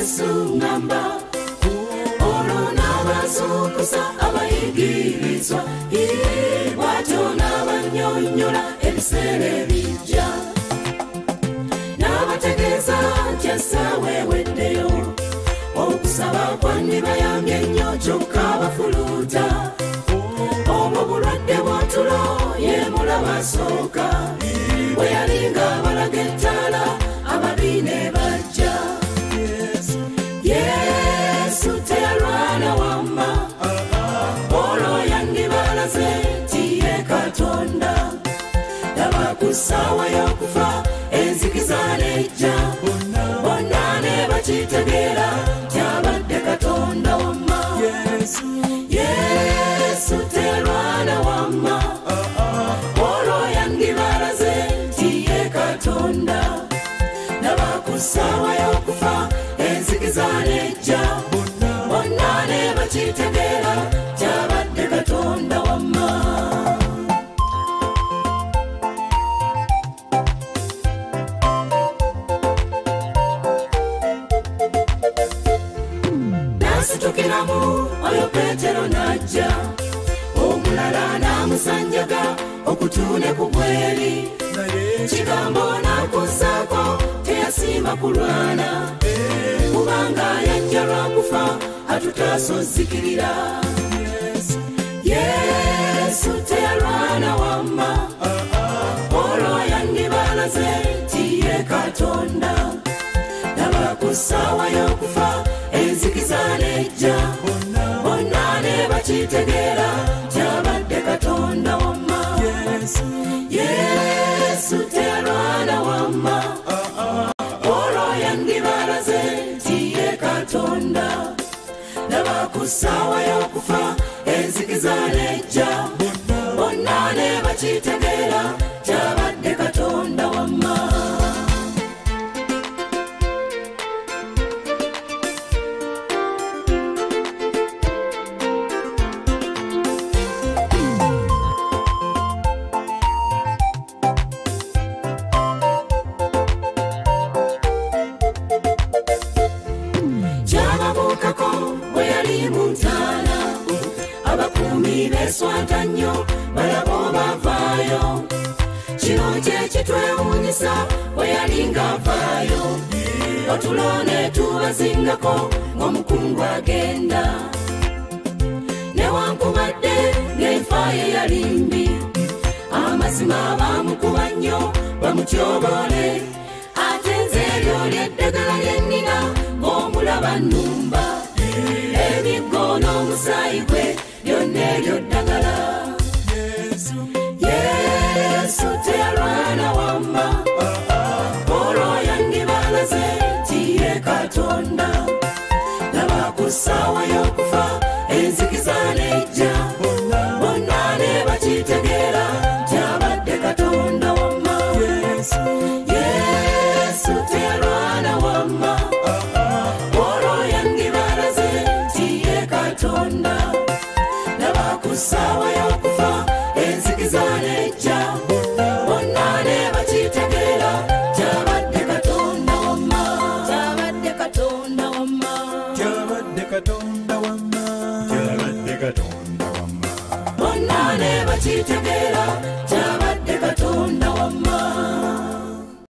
Yesu ngamba ono n'abazuukusa abayigirizwa bw'atyo n'abannyonnyola ebiseera ebijja n'abategeeza nti essaawa eweddeyo okusaba kwandibayambye nnyo kyokka bafuluuta obwo bulwadde bw'otulo ye mulaba asooka bwe yalinga abalaga ettaala ababi ne bajja Yesu teyalwana wamma olwo yandibalaze nti ye Katonda laba ku ssaawa y'okufa enzikiza n'ejja bonna ne bakitegeera nti abadde Katonda wamma Yesu teyalwana wamma olwo yandibalaze nti ye Katonda laba ku ssaawa y'okufa enzikiza n'ejja bonna ne bakitegeera nti abadde Katonda wamma nasitukiramu oyo Peetero n'ajja omulala n'amusanjaga okutuune ku bweri kigambo n'akusaako teyasiima kulwana kubanga yajja lwakufa atutaasa ozzikirira Yesu teyalwana wamma olwo yandibalaze nti ye Katonda laba ku ssaawa y'okufa enzikiza n'ejja bonna ne bakitegeera nti abadde Katonda wamma Yesu teyalwana wamma olwo yandibalaze nti ye Katonda laba ku ssaawa y'okufa enzikiza n'ejja bonna ne bakitegeera nti abadde Katonda wamma beswata nnyo balaba obavaayo kino kye kitwewuunyisa bwe yalinga avaayo otulo ne tubazingako ng'omukungu agenda newankubadde ng'enfa ye yali mbi amazima baamukuba nnyo bamutyobole ate nze eryo ly'eddagala lye nnina ng'omulaba nnumba emiggo n'omusaayi gwe byonna eryo ddagala Yesu teyalwana wamma olwo yandibalaze nti ye Katonda laba ku ssaawa y'okufa enzikiza n'ejja bonna ne bakitegeera nti abadde Katonda wamma Yesu teyalwana wamma olwo yandibalaze nti ye Katonda laba ku ssaawa y'okufa enzikiza n'ejja bonna ne bakitegeera nti abadde Katonda wamma abadde Katonda wamma abadde Katonda wamma abadde Katonda wamma bonna ne bakitegeera